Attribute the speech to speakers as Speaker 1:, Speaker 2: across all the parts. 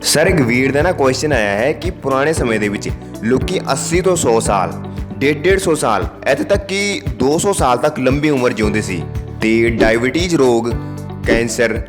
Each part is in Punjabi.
Speaker 1: ਸਰ ਇੱਕ ਵੀਰ ਦਾ ਕੁਐਸਚਨ ਆਇਆ ਹੈ ਕਿ ਪੁਰਾਣੇ ਸਮੇਂ ਦੇ ਵਿੱਚ ਲੋਕੀ 80 ਤੋਂ 100 ਸਾਲ 150 ਸਾਲ ਇੱਥੇ ਤੱਕ ਕਿ 200 ਸਾਲ ਤੱਕ ਲੰਬੀ ਉਮਰ ਜਿਉਂਦੇ ਸੀ ਤੇ ਡਾਇਬਟੀਜ਼ ਰੋਗ ਕੈਂਸਰ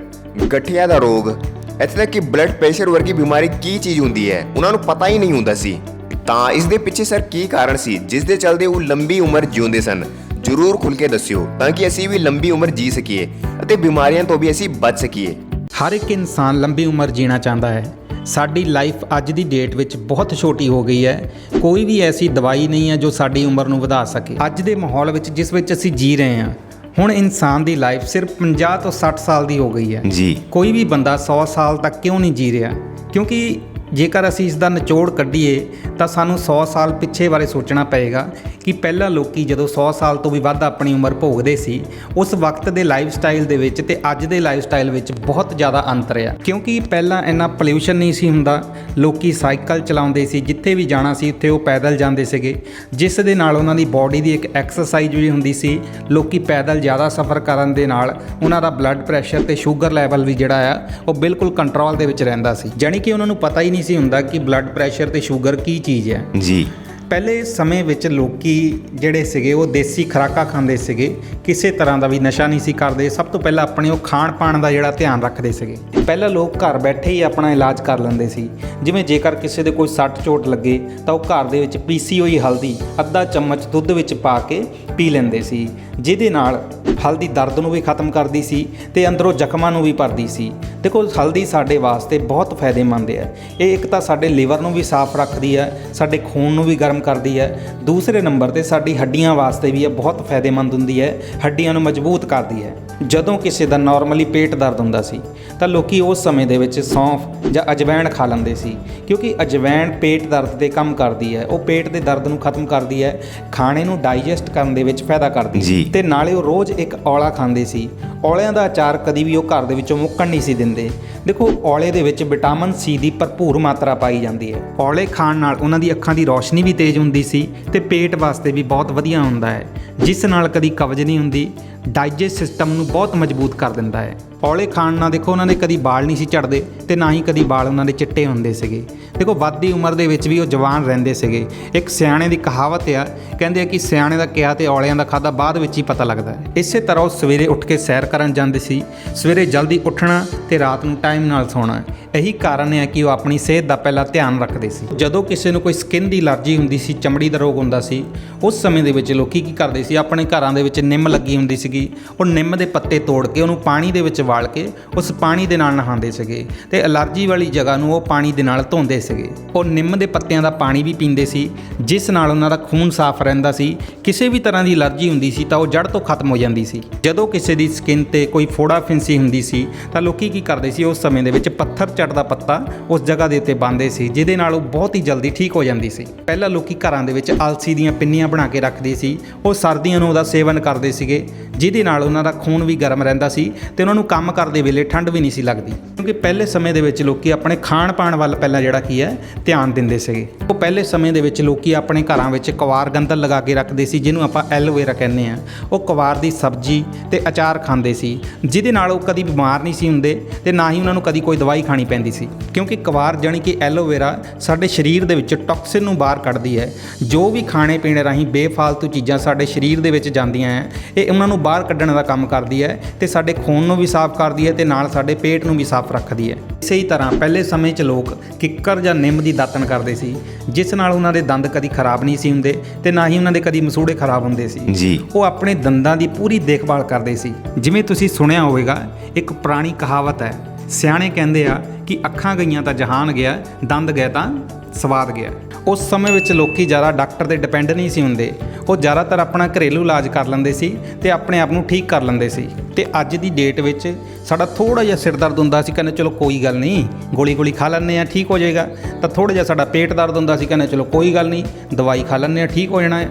Speaker 1: ਗਠੀਆ ਦਾ ਰੋਗ ਇੱਥੇ ਤੱਕ ਕਿ ਬਲੱਡ ਪ੍ਰੈਸ਼ਰ ਵਰਗੀ ਬਿਮਾਰੀ ਕੀ ਚੀਜ਼ ਹੁੰਦੀ ਹੈ ਉਹਨਾਂ ਨੂੰ ਪਤਾ ਹੀ ਨਹੀਂ ਹੁੰਦਾ ਸੀ। ਤਾਂ ਇਸ ਦੇ ਪਿੱਛੇ ਸਰ ਕੀ ਕਾਰਨ ਸੀ ਜਿਸ ਦੇ ਚੱਲਦੇ ਉਹ ਲੰਬੀ ਉਮਰ ਜਿਉਂਦੇ ਸਨ? ਜ਼ਰੂਰ ਖੁੱਲ੍ਹ ਕੇ ਦੱਸਿਓ ਤਾਂ ਕਿ ਅਸੀਂ ਵੀ ਲੰਬੀ ਉਮਰ ਜੀ ਸਕੀਏ ਅਤੇ ਬਿਮਾਰੀਆਂ ਤੋਂ ਵੀ ਅਸੀਂ ਬਚ ਸਕੀਏ।
Speaker 2: ਹਰ ਇੱਕ ਇਨਸਾਨ ਲੰਬੀ ਉਮਰ ਜੀਣਾ ਚਾਹੁੰਦਾ ਹੈ। ਸਾਡੀ ਲਾਈਫ ਅੱਜ ਦੀ ਡੇਟ ਵਿੱਚ ਬਹੁਤ ਛੋਟੀ ਹੋ ਗਈ ਹੈ। ਕੋਈ ਵੀ ਐਸੀ ਦਵਾਈ ਨਹੀਂ ਹੈ ਜੋ ਸਾਡੀ ਉਮਰ ਨੂੰ ਵਧਾ ਸਕੇ। ਅੱਜ ਦੇ ਮਾਹੌਲ ਵਿੱਚ ਜਿਸ ਵਿੱਚ ਅਸੀਂ ਜੀ ਰਹੇ ਹਾਂ, ਹੁਣ ਇਨਸਾਨ ਦੀ ਲਾਈਫ ਸਿਰਫ 50 ਤੋਂ 60 ਸਾਲ ਦੀ ਹੋ ਗਈ ਹੈ
Speaker 1: ਜੀ।
Speaker 2: ਕੋਈ ਵੀ ਬੰਦਾ 100 ਸਾਲ ਤੱਕ ਕਿਉਂ ਨਹੀਂ ਜੀ ਰਿਹਾ? ਕਿਉਂਕਿ ਜੇਕਰ ਅਸੀਂ ਇਸ ਦਾ ਨਿਚੋੜ ਕੱਢੀਏ ਤਾਂ ਸਾਨੂੰ 100 ਸਾਲ ਪਿੱਛੇ ਬਾਰੇ ਸੋਚਣਾ ਪਏਗਾ ਕਿ ਪਹਿਲਾਂ ਲੋਕੀ ਜਦੋਂ 100 ਸਾਲ ਤੋਂ ਵੀ ਵੱਧ ਆਪਣੀ ਉਮਰ ਭੋਗਦੇ ਸੀ, ਉਸ ਵਕਤ ਦੇ ਲਾਈਫ ਸਟਾਈਲ ਦੇ ਵਿੱਚ ਤੇ ਅੱਜ ਦੇ ਲਾਈਫ ਸਟਾਈਲ ਵਿੱਚ ਬਹੁਤ ਜ਼ਿਆਦਾ ਅੰਤਰ ਆ। ਕਿਉਂਕਿ ਪਹਿਲਾਂ ਇੰਨਾ ਪੋਲਿਊਸ਼ਨ ਨਹੀਂ ਸੀ ਹੁੰਦਾ, ਲੋਕੀ ਸਾਈਕਲ ਚਲਾਉਂਦੇ ਸੀ, ਜਿੱਥੇ ਵੀ ਜਾਣਾ ਸੀ ਉੱਥੇ ਉਹ ਪੈਦਲ ਜਾਂਦੇ ਸੀਗੇ, ਜਿਸ ਦੇ ਨਾਲ ਉਹਨਾਂ ਦੀ ਬਾਡੀ ਦੀ ਇੱਕ ਐਕਸਰਸਾਈਜ਼ ਵੀ ਹੁੰਦੀ ਸੀ। ਲੋਕੀ ਪੈਦਲ ਜ਼ਿਆਦਾ ਸਫ਼ਰ ਕਰਨ ਦੇ ਨਾਲ ਉਹਨਾਂ ਦਾ ਬਲੱਡ ਪ੍ਰੈਸ਼ਰ ਤੇ ਸ਼ੂਗਰ ਲੈਵਲ ਵੀ ਜਿਹੜਾ ਆ ਉਹ ਬਿਲਕੁਲ ਕੰਟਰੋਲ ਦੇ ਵਿੱਚ ਰਹਿੰਦਾ ਸੀ। ਜਾਣੀ ਕਿ ਉਹਨਾਂ ਨੂੰ ਪਤਾ ਹੀ ਨਹੀਂ ਸੀ ਹੁੰਦਾ ਕਿ ਬਲੱਡ ਪ੍ਰੈਸ਼ਰ ਤੇ ਸ਼ੂਗਰ ਕੀ ਚੀਜ਼ ਹੈ
Speaker 1: ਜੀ।
Speaker 2: ਪਹਿਲੇ ਸਮੇਂ ਵਿੱਚ ਲੋਕੀ ਜਿਹੜੇ ਸੀਗੇ ਉਹ ਦੇਸੀ ਖੁਰਾਕਾਂ ਖਾਂਦੇ ਸੀਗੇ, ਕਿਸੇ ਤਰ੍ਹਾਂ ਦਾ ਵੀ ਨਸ਼ਾ ਨਹੀਂ ਸੀ ਕਰਦੇ। ਸਭ ਤੋਂ ਪਹਿਲਾਂ ਆਪਣੇ ਉਹ ਖਾਣ ਪਾਣ ਦਾ ਜਿਹੜਾ ਧਿਆਨ ਰੱਖਦੇ ਸੀਗੇ। ਪਹਿਲਾਂ ਲੋਕ ਘਰ ਬੈਠੇ ਹੀ ਆਪਣਾ ਇਲਾਜ ਕਰ ਲੈਂਦੇ ਸੀ। ਜਿਵੇਂ ਜੇਕਰ ਕਿਸੇ ਦੇ ਕੋਈ ਸੱਟ ਚੋਟ ਲੱਗੇ ਤਾਂ ਉਹ ਘਰ ਦੇ ਵਿੱਚ ਪੀਸੀ ਹੋਈ ਹਲਦੀ ਅੱਧਾ ਚਮਚ ਦੁੱਧ ਵਿੱਚ ਪਾ ਕੇ ਪੀ ਲੈਂਦੇ ਸੀ, ਜਿਹਦੇ ਨਾਲ ਹਲਦੀ ਦਰਦ ਨੂੰ ਵੀ ਖਤਮ ਕਰਦੀ ਸੀ ਤੇ ਅੰਦਰੋਂ ਜ਼ਖਮਾਂ ਨੂੰ ਵੀ ਭਰਦੀ ਸੀ। ਦੇਖੋ, ਹਲਦੀ ਸਾਡੇ ਵਾਸਤੇ ਬਹੁਤ ਫਾਇਦੇਮੰਦ ਹੈ। ਇਹ ਇੱਕ ਤਾਂ ਸਾਡੇ ਲੀਵਰ ਨੂੰ ਵੀ ਸਾਫ਼ ਰੱਖਦੀ ਹੈ, ਸਾਡੇ ਖੂਨ ਨੂੰ ਵੀ ਗਰਮ ਕਰਦੀ ਹੈ। ਦੂਸਰੇ ਨੰਬਰ ਤੇ ਸਾਡੀ ਹੱਡੀਆਂ ਵਾਸਤੇ ਵੀ ਇਹ ਬਹੁਤ ਫਾਇਦੇਮੰਦ ਹੁੰਦੀ ਹੈ, ਹੱਡੀਆਂ ਨੂੰ ਮਜ਼ਬੂਤ ਕਰਦੀ ਹੈ। ਜਦੋਂ ਕਿਸੇ ਦਾ ਨਾਰਮਲੀ ਪੇਟ ਦਰਦ ਹੁੰਦਾ ਸੀ ਤਾਂ ਲੋਕੀ ਉਸ ਸਮੇਂ ਦੇ ਵਿੱਚ ਸੌਂਫ ਜਾਂ ਅਜਵਾਇਣ ਖਾ ਲੈਂਦੇ ਸੀ, ਕਿਉਂਕਿ ਅਜਵਾਇਣ ਪੇਟ ਦਰਦ ਤੇ ਕੰਮ ਕਰਦੀ ਹੈ। ਉਹ ਪੇਟ ਦੇ ਦਰਦ ਨੂੰ ਖਤਮ ਕਰਦੀ ਹੈ, ਖਾਣੇ ਨੂੰ ਡਾਈਜੈਸਟ ਕਰਨ ਦੇ ਵਿੱਚ ਫਾਇਦਾ ਕਰਦੀ ਹੈ ਤੇ ਨਾਲੇ ਉਹ ਰੋਜ਼ ਇੱਕ ਔਲਾ ਖਾਂਦੇ ਸੀ। ਔਲਿਆਂ ਦਾ ਅਚਾਰ ਕਦੀ ਵੀ ਉਹ ਘਰ ਦੇ ਵਿੱਚੋਂ ਮੁੱਕਣ ਨਹੀਂ ਸੀ ਦਿੰਦੇ। ਦੇਖੋ, ਔਲੇ ਦੇ ਵਿੱਚ ਵਿਟਾਮਿਨ ਸੀ ਦੀ ਭਰਪੂਰ ਮਾਤਰਾ ਪਾਈ ਜਾਂਦੀ ਹੈ। ਔਲੇ ਖਾਣ ਨਾਲ ਉਹਨਾਂ ਦੀ ਅੱਖਾਂ ਦੀ ਰੌਸ਼ਨੀ ਵੀ ਤੇਜ਼ ਹੁੰਦੀ ਸੀ ਤੇ ਪੇਟ ਵਾਸਤੇ ਵੀ ਬਹੁਤ ਵਧੀਆ ਹੁੰਦਾ ਹੈ, ਜਿਸ ਨਾਲ ਕਦੀ ਕਬਜ਼ ਨਹੀਂ ਹੁੰਦੀ, ਡਾਈਜੈਸਟ ਸਿਸਟਮ ਨੂੰ ਬਹੁਤ ਮਜ਼ਬੂਤ ਕਰ ਦਿੰਦਾ ਹੈ। ਔਲੇ ਖਾਣ ਨਾਲ ਦੇਖੋ ਉਹਨਾਂ ਦੇ ਕਦੀ ਵਾਲ ਨਹੀਂ ਸੀ ਝੜਦੇ ਤੇ ਨਾ ਹੀ ਕਦੀ ਵਾਲ ਉਹਨਾਂ ਦੇ ਚਿੱਟੇ ਹੁੰਦੇ ਸੀਗੇ। ਦੇਖੋ, ਵੱਧਦੀ ਉਮਰ ਦੇ ਵਿੱਚ ਵੀ ਉਹ ਜਵਾਨ ਰਹਿੰਦੇ ਸੀਗੇ। ਇੱਕ ਸਿਆਣੇ ਦੀ ਕਹਾਵਤ ਆ, ਕਹਿੰਦੇ ਆ ਕਿ ਸਿਆਣੇ ਦਾ ਕਿਹਾ ਤੇ ਔਲਿਆਂ ਦਾ ਖਾਧਾ ਬਾਅਦ ਵਿੱਚ ਹੀ ਪਤਾ ਲੱਗਦਾ ਹੈ। ਇਸੇ ਤਰ੍ਹਾਂ ਉਹ ਸਵੇਰੇ ਉੱਠ ਕੇ ਸੈਰ ਕਰਨ ਜਾਂਦੇ ਸੀ, ਸਵੇਰੇ ਜਲਦੀ ਉੱਠਣਾ ਤੇ ਰਾਤ ਨੂੰ ਟਾਈਮ ਨਾਲ ਸੌਣਾ। ਇਹੀ ਕਾਰਨ ਹੈ ਕਿ ਉਹ ਆਪਣੀ ਸਿਹਤ ਦਾ ਪਹਿਲਾਂ ਧਿਆਨ ਰੱਖਦੇ ਸੀ। ਜਦੋਂ ਕਿਸੇ ਨੂੰ ਕੋਈ ਸਕਿਨ ਦੀ ਐਲਰਜੀ ਹੁੰਦੀ ਸੀ, ਚਮੜੀ ਦਾ ਰੋਗ ਹੁੰਦਾ ਸੀ, ਉਸ ਸਮੇਂ ਦੇ ਵਿੱਚ ਲੋਕੀ ਕੀ ਕਰਦੇ ਸੀ, ਆਪਣੇ ਘਰਾਂ ਦੇ ਵਿੱਚ ਨਿੰਮ ਲੱਗੀ ਹੁੰਦੀ ਸੀਗੀ, ਉਹ ਨਿੰਮ ਦੇ ਪੱਤੇ ਤੋੜ ਕੇ ਉਹਨੂੰ ਪਾਣੀ ਦੇ ਵਿੱਚ ਵਾਲ ਕੇ ਉਸ ਪਾਣੀ ਦੇ ਨਾਲ ਨਹਾਉਂਦੇ ਸੀਗੇ ਤੇ ਐਲਰਜੀ ਵਾਲੀ ਜਗ੍ਹਾ ਨੂੰ ਉਹ ਪਾਣੀ ਦੇ ਨਾਲ ਧੋਂਦੇ ਸੀਗੇ। ਉਹ ਨਿੰਮ ਦੇ ਪੱਤਿਆਂ ਦਾ ਪਾਣੀ ਵੀ ਪੀਂਦੇ ਸੀ, ਜਿਸ ਨਾਲ ਉਹਨਾਂ ਦਾ ਖੂਨ ਸਾਫ਼ ਰਹਿੰਦਾ ਸੀ। ਕਿਸੇ ਵੀ ਤਰ੍ਹਾਂ ਦੀ ਐਲਰਜੀ ਹੁੰਦੀ ਸੀ ਤਾਂ ਉਹ ਜੜ੍ਹ ਤੋਂ ਖਤਮ ਹੋ ਜਾਂਦੀ ਸੀ। ਜਦੋਂ ਕਿਸੇ ਦੀ ਸਕਿਨ ਤੇ ਕੋਈ ਫੋੜਾ ਫਿੰਸੀ ਹੁੰਦੀ ਸੀ ਤਾਂ ਲੋਕੀ ਕੀ ਕਰਦੇ ਸੀ, ਉਸ ਸਮੇਂ ਦੇ ਵਿੱਚ ਪੱਥਰ ਚੱਟ ਦਾ ਪੱਤਾ ਉਸ ਜਗ੍ਹਾ ਦੇ ਉੱਤੇ ਪਾਉਂਦੇ ਸੀ, ਜਿਹਦੇ ਨਾਲ ਉਹ ਬਹੁਤ ਹੀ ਜਲਦੀ ਠੀਕ ਹੋ ਜਾਂਦੀ ਸੀ। ਪਹਿਲਾਂ ਲੋਕੀ ਘਰਾਂ ਦੇ ਵਿੱਚ ਅਲਸੀ ਦੀਆਂ ਪਿੰਨੀਆਂ ਬਣਾ ਕੇ ਰੱਖਦੇ ਸੀ, ਉਹ ਸਰਦੀਆਂ ਨੂੰ ਉਹਦਾ ਸੇਵਨ ਕਰਦੇ ਸੀਗੇ, ਜਿਹਦੇ ਨਾਲ ਉਹਨਾਂ ਦਾ ਖੂਨ ਵੀ ਗਰਮ ਰਹਿੰਦਾ ਸੀ ਤੇ ਉਹਨਾਂ ਨੂੰ ਕੰਮ ਕਰਦੇ ਵੇਲੇ ਠੰਡ ਵੀ ਨਹੀਂ ਸੀ ਲੱਗਦੀ। ਕਿਉਂਕਿ ਪਹਿਲੇ ਸਮੇਂ ਦੇ ਵਿੱਚ ਲੋਕੀ ਆਪਣੇ ਖਾਣ ਪਾਣ ਵੱਲ ਪਹਿਲਾਂ ਜਿਹੜਾ ਕੀ ਹੈ ਧਿਆਨ ਦਿੰਦੇ ਸੀਗੇ। ਉਹ ਪਹਿਲੇ ਸਮੇਂ ਦੇ ਵਿੱਚ ਲੋਕੀ ਆਪਣੇ ਘਰਾਂ ਵਿੱਚ ਕਵਾਰ ਗੰਦਲ ਲਗਾ ਕੇ ਰੱਖਦੇ ਸੀ, ਜਿਹਨੂੰ ਆਪਾਂ ਐਲੋਵੇਰਾ ਕਹਿੰਦੇ ਆ। ਉਹ ਕਵਾਰ ਦੀ ਸਬਜ਼ੀ ਤੇ ਅਚਾਰ ਖਾਂਦੇ ਸੀ, ਜਿਹਦੇ ਨਾਲ ਉਹ ਕਦੀ ਬਿਮਾਰ ਨਹੀਂ ਸੀ ਹੁੰਦੇ ਤੇ ਨਾ ਹੀ ਉਹਨਾਂ ਨੂੰ ਕਦੀ ਕੋਈ ਦਵਾਈ ਖਾਣੀ ਪੈਂਦੀ ਸੀ। ਕਿਉਂਕਿ ਕਵਾਰ ਜਾਣੀ ਕਿ ਐਲੋਵੇਰਾ ਸਾਡੇ ਸਰੀਰ ਦੇ ਵਿੱਚ ਟੌਕਸਿਨ ਨੂੰ ਬਾਹਰ ਕੱਢਦੀ ਹੈ। ਜੋ ਵੀ ਖਾਣੇ ਪੀਣੇ ਰਾਹੀਂ ਬੇਫਾਲਤੂ ਚੀਜ਼ਾਂ ਸਾਡੇ ਸਰੀਰ ਦੇ ਵਿੱਚ ਜਾਂਦੀਆਂ ਹੈ, ਇਹ ਉਹਨਾਂ ਨੂੰ ਬਾਹਰ ਕੱਢਣ ਦਾ ਕੰਮ ਕਰਦੀ ਹੈ ਤੇ ਸਾਡੇ ਖੂਨ ਨੂੰ ਵੀ ਸਾਫ਼ ਕਰਦੀ ਹੈ ਤੇ ਨਾਲ ਸਾਡੇ ਪੇਟ ਨੂੰ ਵੀ ਸਾਫ਼ ਰੱਖਦੀ ਹੈ। ਇਸੇ ਹੀ ਤਰ੍ਹਾਂ ਪਹਿਲੇ ਸਮੇਂ 'ਚ ਲੋਕ ਕਿੱਕਰ ਜਾਂ ਨਿੰਮ ਦੀ ਦਾਤਣ ਕਰਦੇ ਸੀ, ਜਿਸ ਨਾਲ ਉਹਨਾਂ ਦੇ ਦੰਦ ਕਦੀ ਖਰਾਬ ਨਹੀਂ ਸੀ ਹੁੰਦੇ ਤੇ ਨਾ ਹੀ ਉਹਨਾਂ ਦੇ ਕਦੀ ਮਸੂੜੇ ਖਰਾਬ ਹੁੰਦੇ ਸੀ ਜੀ। ਉਹ ਆਪਣੇ ਦੰਦਾਂ ਦੀ ਪੂਰੀ ਦੇਖਭਾਲ ਕਰਦੇ ਸੀ। ਜਿਵੇਂ ਤੁਸੀਂ ਸੁਣਿਆ ਹੋਵੇਗਾ, ਇੱਕ ਪੁਰਾਣੀ ਕਹਾਵਤ ਹੈ, ਸਿਆਣੇ ਕਹਿੰਦੇ ਆ ਕਿ ਅੱਖਾਂ ਗਈਆਂ ਤਾਂ ਜਹਾਨ ਗਿਆ, ਦੰਦ ਗਏ ਤਾਂ ਸਵਾਦ ਗਿਆ। ਉਸ ਸਮੇਂ ਵਿੱਚ ਲੋਕੀ ਜ਼ਿਆਦਾ ਡਾਕਟਰ 'ਤੇ ਡਿਪੈਂਡ ਨਹੀਂ ਸੀ ਹੁੰਦੇ, ਉਹ ਜ਼ਿਆਦਾਤਰ ਆਪਣਾ ਘਰੇਲੂ ਇਲਾਜ ਕਰ ਲੈਂਦੇ ਸੀ ਤੇ ਆਪਣੇ ਆਪ ਨੂੰ ਠੀਕ ਕਰ ਲੈਂਦੇ ਸੀ। ਤੇ ਅੱਜ ਦੀ ਡੇਟ ਵਿੱਚ ਸਾਡਾ ਥੋੜ੍ਹਾ ਜਿਹਾ ਸਿਰ ਦਰਦ ਹੁੰਦਾ ਸੀ, ਕਹਿੰਦੇ ਚਲੋ ਕੋਈ ਗੱਲ ਨਹੀਂ, ਗੋਲੀ ਖਾ ਲੈਂਦੇ ਹਾਂ ਠੀਕ ਹੋ ਜਾਏਗਾ। ਤਾਂ ਥੋੜ੍ਹਾ ਜਿਹਾ ਸਾਡਾ ਪੇਟ ਦਰਦ ਹੁੰਦਾ ਸੀ, ਕਹਿੰਦੇ ਚਲੋ ਕੋਈ ਗੱਲ ਨਹੀਂ, ਦਵਾਈ ਖਾ ਲੈਂਦੇ ਹਾਂ ਠੀਕ ਹੋ ਜਾਣਾ ਹੈ।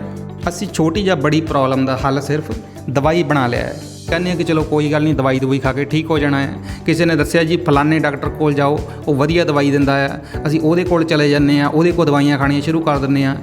Speaker 2: ਅਸੀਂ ਛੋਟੀ ਜਾਂ ਬੜੀ ਪ੍ਰੋਬਲਮ ਦਾ ਹੱਲ ਸਿਰਫ ਦਵਾਈ ਬਣਾ ਲਿਆ ਹੈ। ਕਹਿੰਦੇ ਹਾਂ ਕਿ ਚਲੋ ਕੋਈ ਗੱਲ ਨਹੀਂ, ਦਵਾਈ ਖਾ ਕੇ ਠੀਕ ਹੋ ਜਾਣਾ ਹੈ। ਕਿਸੇ ਨੇ ਦੱਸਿਆ ਜੀ ਫਲਾਣੇ ਡਾਕਟਰ ਕੋਲ ਜਾਓ, ਉਹ ਵਧੀਆ ਦਵਾਈ ਦਿੰਦਾ ਆ, ਅਸੀਂ ਉਹਦੇ ਕੋਲ ਚਲੇ ਜਾਂਦੇ ਹਾਂ, ਉਹਦੇ ਕੋਲ ਦਵਾਈਆਂ ਖਾਣੀਆਂ ਸ਼ੁਰੂ ਕਰ ਦਿੰਦੇ ਹਾਂ।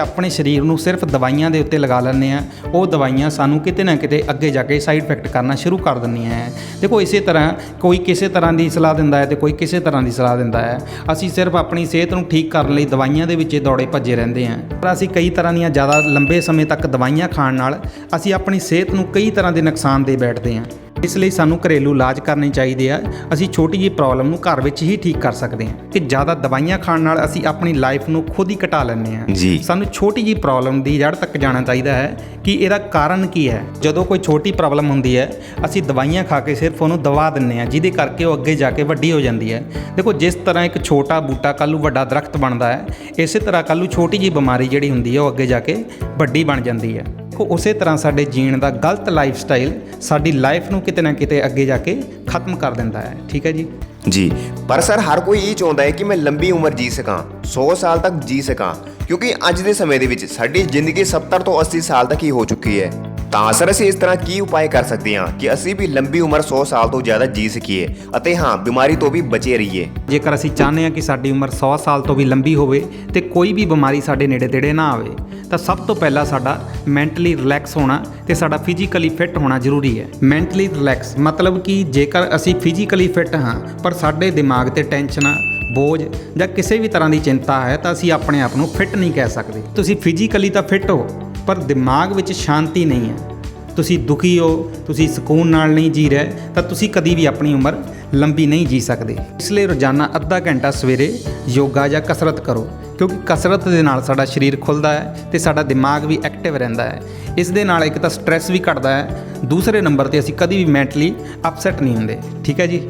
Speaker 2: ਆਪਣੇ ਸਰੀਰ ਨੂੰ ਸਿਰਫ ਦਵਾਈਆਂ ਦੇ ਉੱਤੇ ਲਗਾ ਲੈਂਦੇ ਆ, ਉਹ ਦਵਾਈਆਂ ਸਾਨੂੰ ਕਿਤੇ ਨਾ ਕਿਤੇ ਅੱਗੇ ਜਾ ਕੇ ਸਾਈਡ ਇਫੈਕਟ ਕਰਨਾ ਸ਼ੁਰੂ ਕਰ ਦਿੰਦੀਆਂ ਹੈ। ਦੇਖੋ ਇਸੇ ਤਰ੍ਹਾਂ ਕੋਈ ਕਿਸੇ ਤਰ੍ਹਾਂ ਦੀ ਸਲਾਹ ਦਿੰਦਾ ਹੈ ਤੇ ਕੋਈ ਕਿਸੇ ਤਰ੍ਹਾਂ ਦੀ ਸਲਾਹ ਦਿੰਦਾ ਹੈ। ਅਸੀਂ ਸਿਰਫ ਆਪਣੀ ਸਿਹਤ ਨੂੰ ਠੀਕ ਕਰਨ ਲਈ ਦਵਾਈਆਂ ਦੇ ਵਿੱਚ ਦੌੜੇ ਭੱਜੇ ਰਹਿੰਦੇ ਹਾਂ, ਪਰ ਅਸੀਂ ਕਈ ਤਰ੍ਹਾਂ ਦੀਆਂ ਜ਼ਿਆਦਾ ਲੰਬੇ ਸਮੇਂ ਤੱਕ ਦਵਾਈਆਂ ਖਾਣ ਨਾਲ ਅਸੀਂ ਆਪਣੀ ਸਿਹਤ ਨੂੰ ਕਈ ਤਰ੍ਹਾਂ ਦੇ ਨੁਕਸਾਨ ਦੇ ਬੈਠਦੇ ਹਾਂ। ਇਸ ਲਈ ਸਾਨੂੰ ਘਰੇਲੂ ਇਲਾਜ ਕਰਨੇ ਚਾਹੀਦੇ ਆ। ਅਸੀਂ ਛੋਟੀ ਜਿਹੀ ਪ੍ਰੋਬਲਮ ਨੂੰ ਘਰ ਵਿੱਚ ਹੀ ਠੀਕ ਕਰ ਸਕਦੇ ਹਾਂ ਕਿ ਜ਼ਿਆਦਾ ਦਵਾਈਆਂ ਖਾਣ ਨਾਲ ਅਸੀਂ ਆਪਣੀ ਲਾਈਫ ਨੂੰ ਖੁਦ ਹੀ ਘਟਾ ਲੈਂਦੇ ਹਾਂ। ਸਾਨੂੰ ਛੋਟੀ ਜਿਹੀ ਪ੍ਰੋਬਲਮ ਦੀ ਜੜ ਤੱਕ ਜਾਣਾ ਚਾਹੀਦਾ ਹੈ ਕਿ ਇਹਦਾ ਕਾਰਨ ਕੀ ਹੈ। ਜਦੋਂ ਕੋਈ ਛੋਟੀ ਪ੍ਰੋਬਲਮ ਹੁੰਦੀ ਹੈ ਅਸੀਂ ਦਵਾਈਆਂ ਖਾ ਕੇ ਸਿਰਫ ਉਹਨੂੰ ਦਬਾ ਦਿੰਦੇ ਹਾਂ, ਜਿਹਦੇ ਕਰਕੇ ਉਹ ਅੱਗੇ ਜਾ ਕੇ ਵੱਡੀ ਹੋ ਜਾਂਦੀ ਹੈ। ਦੇਖੋ ਜਿਸ ਤਰ੍ਹਾਂ ਇੱਕ ਛੋਟਾ ਬੂਟਾ ਕੱਲ੍ਹ ਨੂੰ ਵੱਡਾ ਦਰਖਤ ਬਣਦਾ ਹੈ, ਇਸੇ ਤਰ੍ਹਾਂ ਕੱਲ੍ਹ ਨੂੰ ਛੋਟੀ ਜਿਹੀ ਬਿਮਾਰੀ ਜਿਹੜੀ ਹੁੰਦੀ ਹੈ ਉਹ ਅੱਗੇ ਜਾ ਕੇ ਵੱਡੀ ਬਣ ਜਾਂਦੀ ਹੈ। ਉਸੇ ਤਰ੍ਹਾਂ ਸਾਡੇ ਜੀਣ ਦਾ ਗਲਤ ਲਾਈਫ ਸਟਾਈਲ ਸਾਡੀ ਲਾਈਫ ਨੂੰ ਕਿਤੇ ਨਾ ਕਿਤੇ ਅੱਗੇ ਜਾ ਕੇ ਖਤਮ ਕਰ ਦਿੰਦਾ ਹੈ। ਠੀਕ ਹੈ ਜੀ।
Speaker 1: ਪਰ ਸਰ ਹਰ ਕੋਈ ਇਹ ਚਾਹੁੰਦਾ ਹੈ ਕਿ ਮੈਂ ਲੰਬੀ ਉਮਰ ਜੀ ਸਕਾਂ, 100 ਸਾਲ ਤੱਕ ਜੀ ਸਕਾਂ, ਕਿਉਂਕਿ ਅੱਜ ਦੇ ਸਮੇਂ ਦੇ ਵਿੱਚ ਸਾਡੀ ਜ਼ਿੰਦਗੀ 70 ਤੋਂ 80 ਸਾਲ ਤੱਕ ਹੀ ਹੋ ਚੁੱਕੀ ਹੈ। ਤਾਂ ਸਰ ਅਸੀਂ ਇਸ ਤਰ੍ਹਾਂ ਕੀ ਉਪਾਅ ਕਰ ਸਕਦੇ ਹਾਂ ਕਿ ਅਸੀਂ ਵੀ ਲੰਬੀ ਉਮਰ 100 ਸਾਲ ਤੋਂ ਜ਼ਿਆਦਾ ਜੀ ਸਕੀਏ ਅਤੇ ਹਾਂ ਬਿਮਾਰੀ ਤੋਂ ਵੀ ਬਚੇ ਰਹੀਏ।
Speaker 2: ਜੇਕਰ ਅਸੀਂ ਚਾਹੁੰਦੇ ਹਾਂ ਕਿ ਸਾਡੀ ਉਮਰ 100 ਸਾਲ ਤੋਂ ਵੀ ਲੰਬੀ ਹੋਵੇ ਤੇ ਕੋਈ ਵੀ ਬਿਮਾਰੀ ਸਾਡੇ ਨੇੜੇ ਤੇੜੇ ਨਾ ਆਵੇ, ਤਾਂ ਸਭ ਤੋਂ ਪਹਿਲਾਂ ਸਾਡਾ ਮੈਂਟਲੀ ਰਿਲੈਕਸ ਹੋਣਾ ਤੇ ਸਾਡਾ ਫਿਜ਼ੀਕਲੀ ਫਿੱਟ ਹੋਣਾ ਜ਼ਰੂਰੀ ਹੈ। ਮੈਂਟਲੀ ਰਿਲੈਕਸ ਮਤਲਬ ਕਿ ਜੇਕਰ ਅਸੀਂ ਫਿਜ਼ੀਕਲੀ ਫਿੱਟ ਹਾਂ ਪਰ ਸਾਡੇ ਦਿਮਾਗ ਤੇ ਟੈਨਸ਼ਨਾਂ, ਬੋਝ ਜਾਂ ਕਿਸੇ ਵੀ ਤਰ੍ਹਾਂ ਦੀ ਚਿੰਤਾ ਹੈ ਤਾਂ ਅਸੀਂ ਆਪਣੇ ਆਪ ਨੂੰ ਫਿੱਟ ਨਹੀਂ ਕਹਿ ਸਕਦੇ। ਤੁਸੀਂ ਫਿਜ਼ੀਕਲੀ ਤਾਂ ਫਿੱਟ ਹੋ ਪਰ ਦਿਮਾਗ ਵਿੱਚ ਸ਼ਾਂਤੀ ਨਹੀਂ ਹੈ, ਤੁਸੀਂ ਦੁਖੀ ਹੋ, ਤੁਸੀਂ ਸਕੂਨ ਨਾਲ ਨਹੀਂ ਜੀ ਰਹੇ, ਤਾਂ ਤੁਸੀਂ ਕਦੀ ਵੀ ਆਪਣੀ ਉਮਰ ਲੰਬੀ ਨਹੀਂ ਜੀ ਸਕਦੇ। ਇਸ ਲਈ ਰੋਜ਼ਾਨਾ ਅੱਧਾ ਘੰਟਾ ਸਵੇਰੇ ਯੋਗਾ ਜਾਂ ਕਸਰਤ ਕਰੋ, ਕਿਉਂਕਿ ਕਸਰਤ ਦੇ ਨਾਲ ਸਾਡਾ ਸਰੀਰ ਖੁੱਲ੍ਹਦਾ ਹੈ ਤੇ ਸਾਡਾ ਦਿਮਾਗ ਵੀ ਐਕਟਿਵ ਰਹਿੰਦਾ ਹੈ। ਇਸ ਦੇ ਨਾਲ ਇੱਕ ਤਾਂ ਸਟ੍ਰੈਸ ਵੀ ਘਟਦਾ ਹੈ, ਦੂਸਰੇ ਨੰਬਰ ਤੇ ਅਸੀਂ ਕਦੀ ਵੀ ਮੈਂਟਲੀ ਅਪਸੈਟ ਨਹੀਂ ਹੁੰਦੇ। ਠੀਕ ਹੈ ਜੀ।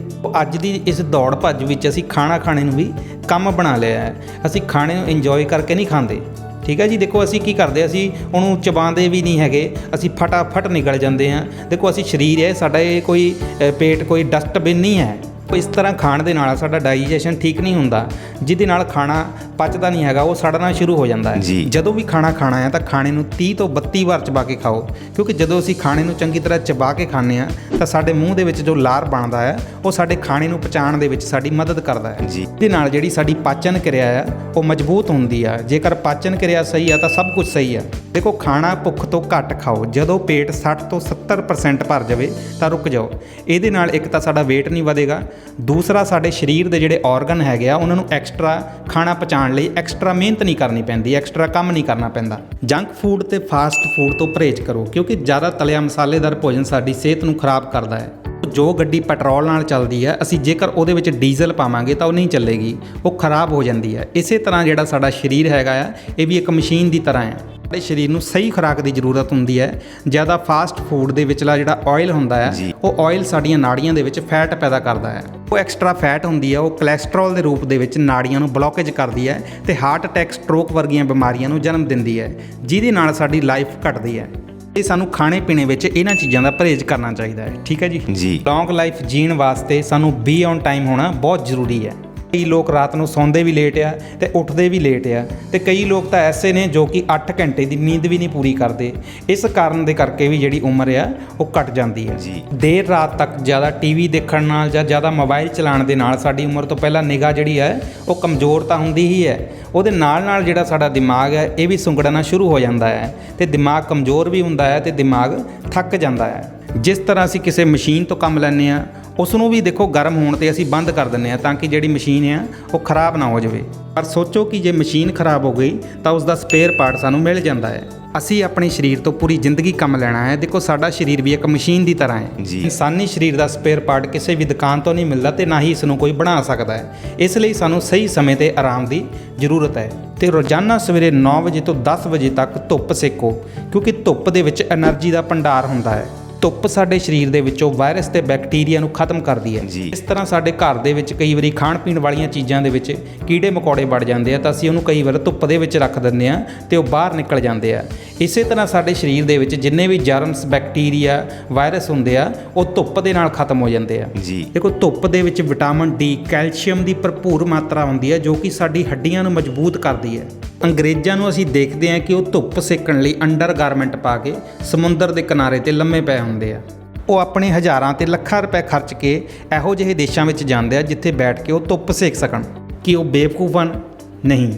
Speaker 2: ਅੱਜ ਦੀ ਇਸ ਦੌੜ ਭੱਜ ਵਿੱਚ ਅਸੀਂ ਖਾਣਾ ਖਾਣੇ ਨੂੰ ਵੀ ਕੰਮ ਬਣਾ ਲਿਆ ਹੈ। ਅਸੀਂ ਖਾਣੇ ਨੂੰ ਇੰਜੋਏ ਕਰਕੇ ਨਹੀਂ ਖਾਂਦੇ। ਠੀਕ ਹੈ ਜੀ। ਦੇਖੋ ਅਸੀਂ ਕੀ ਕਰਦੇ, ਅਸੀਂ ਉਹਨੂੰ ਚਬਾਉਂਦੇ ਵੀ ਨਹੀਂ ਹੈਗੇ, ਅਸੀਂ ਫਟਾਫਟ ਨਿਕਲ ਜਾਂਦੇ ਹਾਂ। ਦੇਖੋ ਅਸੀਂ ਸਰੀਰ ਹੈ ਸਾਡਾ, ਇਹ ਕੋਈ ਪੇਟ ਕੋਈ ਡਸਟਬਿਨ ਨਹੀਂ ਹੈ। ਇਸ ਤਰ੍ਹਾਂ ਖਾਣ ਦੇ ਨਾਲ ਸਾਡਾ ਡਾਈਜੈਸ਼ਨ ਠੀਕ ਨਹੀਂ ਹੁੰਦਾ, ਜਿਹਦੇ ਨਾਲ ਖਾਣਾ ਪਚਦਾ ਨਹੀਂ ਹੈਗਾ, ਉਹ ਸੜਨਾ ਸ਼ੁਰੂ ਹੋ ਜਾਂਦਾ ਹੈ। ਜਦੋਂ ਵੀ ਖਾਣਾ ਖਾਣਾ ਹੈ ਤਾਂ ਖਾਣੇ ਨੂੰ 30 ਤੋਂ 32 ਵਾਰ ਚਬਾ ਕੇ ਖਾਓ, ਕਿਉਂਕਿ ਜਦੋਂ ਅਸੀਂ ਖਾਣੇ ਨੂੰ ਚੰਗੀ ਤਰ੍ਹਾਂ ਚਬਾ ਕੇ ਖਾਂਦੇ ਹਾਂ ਤਾਂ ਸਾਡੇ ਮੂੰਹ ਦੇ ਵਿੱਚ ਜੋ ਲਾਰ ਬਣਦਾ ਹੈ ਉਹ ਸਾਡੇ ਖਾਣੇ ਨੂੰ ਪਚਾਉਣ ਦੇ ਵਿੱਚ ਸਾਡੀ ਮਦਦ ਕਰਦਾ ਹੈ। ਇਹਦੇ ਨਾਲ ਜਿਹੜੀ ਸਾਡੀ ਪਾਚਨ ਕਿਰਿਆ ਹੈ ਉਹ ਮਜ਼ਬੂਤ ਹੁੰਦੀ ਆ। ਜੇਕਰ ਪਾਚਨ ਕਿਰਿਆ ਸਹੀ ਆ ਤਾਂ ਸਭ ਕੁਝ ਸਹੀ ਆ। ਦੇਖੋ ਖਾਣਾ ਭੁੱਖ ਤੋਂ ਘੱਟ ਖਾਓ, ਜਦੋਂ ਪੇਟ 60 ਤੋਂ 70% ਭਰ ਜਾਵੇ ਤਾਂ ਰੁਕ ਜਾਓ। ਇਹਦੇ ਨਾਲ ਇੱਕ ਤਾਂ ਸਾਡਾ ਵੇਟ ਨਹੀਂ ਵਧੇਗਾ, ਦੂਸਰਾ ਸਾਡੇ ਸਰੀਰ ਦੇ ਜਿਹੜੇ ਆਰਗਨ ਹੈਗੇ ਆ ਉਹਨਾਂ ਨੂੰ ਐਕਸਟਰਾ ਖਾਣਾ ਪਚਾਉਣ ਲਈ ਐਕਸਟਰਾ ਮਿਹਨਤ ਨਹੀਂ ਕਰਨੀ ਪੈਂਦੀ, ਐਕਸਟਰਾ ਕੰਮ ਨਹੀਂ ਕਰਨਾ ਪੈਂਦਾ। ਜੰਕ ਫੂਡ ਤੇ ਫਾਸਟ ਫੂਡ ਤੋਂ ਪਰਹੇਜ਼ ਕਰੋ, ਕਿਉਂਕਿ ਜ਼ਿਆਦਾ ਤਲਿਆ ਮਸਾਲੇਦਾਰ ਭੋਜਨ ਸਾਡੀ ਸਿਹਤ ਨੂੰ ਖਰਾਬ ਕਰਦਾ ਹੈ। ਜੋ ਗੱਡੀ ਪੈਟਰੋਲ ਨਾਲ ਚੱਲਦੀ ਹੈ, ਅਸੀਂ ਜੇਕਰ ਉਹਦੇ ਵਿੱਚ ਡੀਜ਼ਲ ਪਾਵਾਂਗੇ ਤਾਂ ਉਹ ਨਹੀਂ ਚੱਲੇਗੀ, ਉਹ ਖਰਾਬ ਹੋ ਜਾਂਦੀ ਹੈ। ਇਸੇ ਤਰ੍ਹਾਂ ਜਿਹੜਾ ਸਾਡਾ ਸਰੀਰ ਹੈਗਾ ਆ, ਇਹ ਵੀ ਇੱਕ ਮਸ਼ੀਨ ਦੀ ਤਰ੍ਹਾਂ ਹੈ। ਸਾਡੇ ਸਰੀਰ ਨੂੰ ਸਹੀ ਖੁਰਾਕ ਦੀ ਜ਼ਰੂਰਤ ਹੁੰਦੀ ਹੈ। ਜ਼ਿਆਦਾ ਫਾਸਟ ਫੂਡ ਦੇ ਵਿਚਲਾ ਜਿਹੜਾ ਆਇਲ ਹੁੰਦਾ ਹੈ, ਉਹ ਆਇਲ ਸਾਡੀਆਂ ਨਾੜੀਆਂ ਦੇ ਵਿੱਚ ਫੈਟ ਪੈਦਾ ਕਰਦਾ ਹੈ। ਉਹ ਐਕਸਟਰਾ ਫੈਟ ਹੁੰਦੀ ਹੈ, ਉਹ ਕੋਲੈਸਟਰੋਲ ਦੇ ਰੂਪ ਦੇ ਵਿੱਚ ਨਾੜੀਆਂ ਨੂੰ ਬਲੌਕੇਜ ਕਰਦੀ ਹੈ ਤੇ ਹਾਰਟ ਅਟੈਕ, ਸਟ੍ਰੋਕ ਵਰਗੀਆਂ ਬਿਮਾਰੀਆਂ ਨੂੰ ਜਨਮ ਦਿੰਦੀ ਹੈ, ਜਿਹਦੇ ਨਾਲ ਸਾਡੀ ਲਾਈਫ ਘਟਦੀ ਹੈ। ਇਹ ਸਾਨੂੰ ਖਾਣੇ ਪੀਣੇ ਵਿੱਚ ਇਹਨਾਂ ਚੀਜ਼ਾਂ ਦਾ ਪਰਹੇਜ਼ ਕਰਨਾ ਚਾਹੀਦਾ ਹੈ। ਠੀਕ ਹੈ ਜੀ। ਲੌਂਗ ਲਾਈਫ ਜੀਣ ਵਾਸਤੇ ਸਾਨੂੰ ਬੀ ਔਨ ਟਾਈਮ ਹੋਣਾ ਬਹੁਤ ਜ਼ਰੂਰੀ ਹੈ। ਕਈ ਲੋਕ ਰਾਤ ਨੂੰ ਸੌਂਦੇ ਵੀ ਲੇਟ ਆ ਤੇ ਉੱਠਦੇ ਵੀ ਲੇਟ ਆ, ਤੇ ਕਈ ਲੋਕ ਤਾਂ ਐਸੇ ਨੇ ਜੋ ਕਿ 8 ਘੰਟੇ ਦੀ ਨੀਂਦ ਵੀ ਨਹੀਂ ਪੂਰੀ ਕਰਦੇ। ਇਸ ਕਾਰਨ ਦੇ ਕਰਕੇ ਵੀ ਜਿਹੜੀ ਉਮਰ ਆ ਉਹ ਘਟ ਜਾਂਦੀ ਹੈ। ਦੇਰ ਰਾਤ ਤੱਕ ਜ਼ਿਆਦਾ ਟੀਵੀ ਦੇਖਣ ਨਾਲ ਜਾਂ ਜ਼ਿਆਦਾ ਮੋਬਾਈਲ ਚਲਾਉਣ ਦੇ ਨਾਲ ਸਾਡੀ ਉਮਰ ਤੋਂ ਪਹਿਲਾਂ ਨਿਗਾਹ ਜਿਹੜੀ ਹੈ ਉਹ ਕਮਜ਼ੋਰ ਤਾਂ ਹੁੰਦੀ ਹੀ ਹੈ, ਉਹਦੇ ਨਾਲ ਨਾਲ ਜਿਹੜਾ ਸਾਡਾ ਦਿਮਾਗ ਹੈ ਇਹ ਵੀ ਸੁੰਗੜਨਾ ਸ਼ੁਰੂ ਹੋ ਜਾਂਦਾ ਹੈ ਤੇ ਦਿਮਾਗ ਕਮਜ਼ੋਰ ਵੀ ਹੁੰਦਾ ਹੈ ਤੇ ਦਿਮਾਗ ਥੱਕ ਜਾਂਦਾ ਹੈ। ਜਿਸ ਤਰ੍ਹਾਂ ਅਸੀਂ ਕਿਸੇ ਮਸ਼ੀਨ ਤੋਂ ਕੰਮ ਲੈਂਦੇ ਹਾਂ, ਉਸ ਨੂੰ ਵੀ ਦੇਖੋ ਗਰਮ ਹੋਣ ਤੇ ਅਸੀਂ ਬੰਦ ਕਰ ਦਿੰਦੇ ਹਾਂ ਤਾਂ ਕਿ ਜਿਹੜੀ ਮਸ਼ੀਨ ਆ ਉਹ ਖਰਾਬ ਨਾ ਹੋ ਜਾਵੇ। ਪਰ ਸੋਚੋ ਕਿ ਜੇ ਮਸ਼ੀਨ ਖਰਾਬ ਹੋ ਗਈ ਤਾਂ ਉਸ ਦਾ ਸਪੇਅਰ ਪਾਰਟ ਸਾਨੂੰ ਮਿਲ ਜਾਂਦਾ ਹੈ। ਅਸੀਂ ਆਪਣੇ ਸਰੀਰ ਤੋਂ ਪੂਰੀ ਜ਼ਿੰਦਗੀ ਕੰਮ ਲੈਣਾ ਹੈ। ਦੇਖੋ ਸਾਡਾ ਸਰੀਰ ਵੀ ਇੱਕ ਮਸ਼ੀਨ ਦੀ ਤਰ੍ਹਾਂ ਹੈ। ਇਨਸਾਨੀ ਸਰੀਰ ਦਾ ਸਪੇਅਰ ਪਾਰਟ ਕਿਸੇ ਵੀ ਦੁਕਾਨ ਤੋਂ ਨਹੀਂ ਮਿਲਦਾ ਤੇ ਨਾ ਹੀ ਇਸ ਨੂੰ ਕੋਈ ਬਣਾ ਸਕਦਾ ਹੈ। ਇਸ ਲਈ ਸਾਨੂੰ ਸਹੀ ਸਮੇਂ ਤੇ ਆਰਾਮ ਦੀ ਜ਼ਰੂਰਤ ਹੈ ਤੇ ਰੋਜ਼ਾਨਾ ਸਵੇਰੇ 9 ਵਜੇ ਤੋਂ 10 ਵਜੇ ਤੱਕ ਧੁੱਪ ਸੇਕੋ, ਕਿਉਂਕਿ ਧੁੱਪ ਦੇ ਵਿੱਚ એનર્ਜੀ ਦਾ ਭੰਡਾਰ ਹੁੰਦਾ ਹੈ। ਧੁੱਪ ਸਾਡੇ ਸਰੀਰ ਦੇ ਵਿੱਚੋਂ ਵਾਇਰਸ ਤੇ ਬੈਕਟੀਰੀਆ ਨੂੰ ਖਤਮ ਕਰਦੀ ਹੈ। ਇਸ ਤਰ੍ਹਾਂ ਸਾਡੇ ਘਰ ਦੇ ਵਿੱਚ ਕਈ ਵਾਰੀ ਖਾਣ ਪੀਣ ਵਾਲੀਆਂ ਚੀਜ਼ਾਂ ਦੇ ਵਿੱਚ ਕੀੜੇ ਮਕੌੜੇ ਵੜ ਜਾਂਦੇ ਆ ਤਾਂ ਅਸੀਂ ਉਹਨੂੰ ਕਈ ਵਾਰ ਧੁੱਪ ਦੇ ਵਿੱਚ ਰੱਖ ਦਿੰਦੇ ਆ ਤੇ ਉਹ ਬਾਹਰ ਨਿਕਲ ਜਾਂਦੇ ਆ। ਇਸੇ ਤਰ੍ਹਾਂ ਸਾਡੇ ਸਰੀਰ ਦੇ ਵਿੱਚ ਜਿੰਨੇ ਵੀ ਜਰਮਸ, ਬੈਕਟੀਰੀਆ, ਵਾਇਰਸ ਹੁੰਦੇ ਆ ਉਹ ਧੁੱਪ ਦੇ ਨਾਲ ਖਤਮ ਹੋ ਜਾਂਦੇ ਆ। ਦੇਖੋ ਧੁੱਪ ਦੇ ਵਿੱਚ ਵਿਟਾਮਿਨ ਡੀ, ਕੈਲਸ਼ੀਅਮ ਦੀ ਭਰਪੂਰ ਮਾਤਰਾ ਹੁੰਦੀ ਹੈ ਜੋ ਕਿ ਸਾਡੀ ਹੱਡੀਆਂ ਨੂੰ ਮਜ਼ਬੂਤ ਕਰਦੀ ਹੈ। ਅੰਗਰੇਜ਼ਾਂ ਨੂੰ ਅਸੀਂ ਦੇਖਦੇ ਹਾਂ ਕਿ ਉਹ ਧੁੱਪ ਸੇਕਣ ਲਈ ਅੰਡਰ ਗਾਰਮੈਂਟ ਪਾ ਕੇ ਸਮੁੰਦਰ ਦੇ ਕਿਨਾਰੇ ਤੇ ਲੰਮੇ ਪਏ ਹੁੰਦੇ ਆ। ਉਹ ਆਪਣੇ ਹਜ਼ਾਰਾਂ ਤੇ ਲੱਖਾਂ ਰੁਪਏ ਖਰਚ ਕੇ ਇਹੋ ਜਿਹੇ ਦੇਸ਼ਾਂ ਵਿੱਚ ਜਾਂਦੇ ਆ ਜਿੱਥੇ ਬੈਠ ਕੇ ਉਹ ਧੁੱਪ ਸੇਕ ਸਕਣ। ਕਿ ਉਹ ਬੇਵਕੂਫ ਹਨ? ਨਹੀਂ।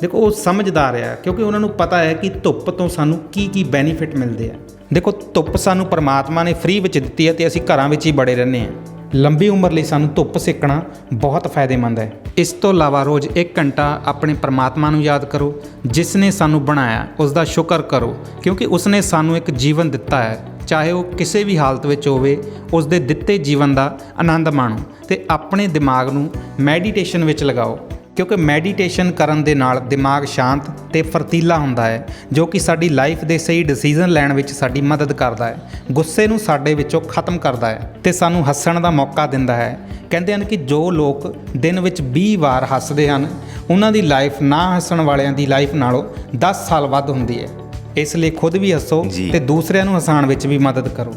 Speaker 2: ਦੇਖੋ ਉਹ ਸਮਝਦਾਰ ਆ, ਕਿਉਂਕਿ ਉਹਨਾਂ ਨੂੰ ਪਤਾ ਹੈ ਕਿ ਧੁੱਪ ਤੋਂ ਸਾਨੂੰ ਕੀ ਕੀ ਬੈਨੀਫਿਟ ਮਿਲਦੇ ਆ। ਦੇਖੋ ਧੁੱਪ ਸਾਨੂੰ ਪਰਮਾਤਮਾ ਨੇ ਫ੍ਰੀ ਵਿੱਚ ਦਿੱਤੀ ਹੈ ਤੇ ਅਸੀਂ ਘਰਾਂ ਵਿੱਚ ਹੀ ਬੜੇ ਰਹਿੰਦੇ ਹਾਂ। ਲੰਬੀ ਉਮਰ ਲਈ ਸਾਨੂੰ ਧੁੱਪ ਸੇਕਣਾ ਬਹੁਤ ਫਾਇਦੇਮੰਦ ਹੈ। ਇਸ ਤੋਂ ਇਲਾਵਾ ਰੋਜ਼ 1 ਘੰਟਾ ਆਪਣੇ ਪਰਮਾਤਮਾ ਨੂੰ ਯਾਦ ਕਰੋ, ਜਿਸ ਨੇ ਸਾਨੂੰ ਬਣਾਇਆ, ਉਸ ਦਾ ਸ਼ੁਕਰ ਕਰੋ, ਕਿਉਂਕਿ ਉਸ ਨੇ ਸਾਨੂੰ ਇੱਕ ਜੀਵਨ ਦਿੱਤਾ ਹੈ। ਚਾਹੇ ਉਹ ਕਿਸੇ ਵੀ ਹਾਲਤ ਵਿੱਚ ਹੋਵੇ, ਉਸ ਦੇ ਦਿੱਤੇ ਜੀਵਨ ਦਾ ਆਨੰਦ ਮਾਣੋ ਤੇ ਆਪਣੇ ਦਿਮਾਗ ਨੂੰ ਮੈਡੀਟੇਸ਼ਨ ਵਿੱਚ ਲਗਾਓ, ਕਿਉਂਕਿ ਮੈਡੀਟੇਸ਼ਨ ਕਰਨ ਦੇ ਨਾਲ ਦਿਮਾਗ ਸ਼ਾਂਤ ਤੇ ਫਰਤੀਲਾ ਹੁੰਦਾ ਹੈ, ਜੋ ਕਿ ਸਾਡੀ ਲਾਈਫ ਦੇ ਸਹੀ ਡਿਸੀਜਨ ਲੈਣ ਵਿੱਚ ਸਾਡੀ ਮਦਦ ਕਰਦਾ ਹੈ, ਗੁੱਸੇ ਨੂੰ ਸਾਡੇ ਵਿੱਚੋਂ ਖਤਮ ਕਰਦਾ ਹੈ ਤੇ ਸਾਨੂੰ ਹੱਸਣ ਦਾ ਮੌਕਾ ਦਿੰਦਾ ਹੈ। ਕਹਿੰਦੇ ਹਨ ਕਿ ਜੋ ਲੋਕ ਦਿਨ ਵਿੱਚ 20 ਵਾਰ ਹੱਸਦੇ ਹਨ, ਉਹਨਾਂ ਦੀ ਲਾਈਫ ਨਾ ਹੱਸਣ ਵਾਲਿਆਂ ਦੀ ਲਾਈਫ ਨਾਲੋਂ 10 ਸਾਲ ਵੱਧ ਹੁੰਦੀ ਹੈ। ਇਸ ਲਈ ਖੁਦ ਵੀ ਹੱਸੋ
Speaker 1: ਜੀ।
Speaker 2: ਤੇ ਦੂਸਰਿਆਂ ਨੂੰ ਹਸਾਉਣ ਵਿੱਚ ਵੀ ਮਦਦ ਕਰੋ।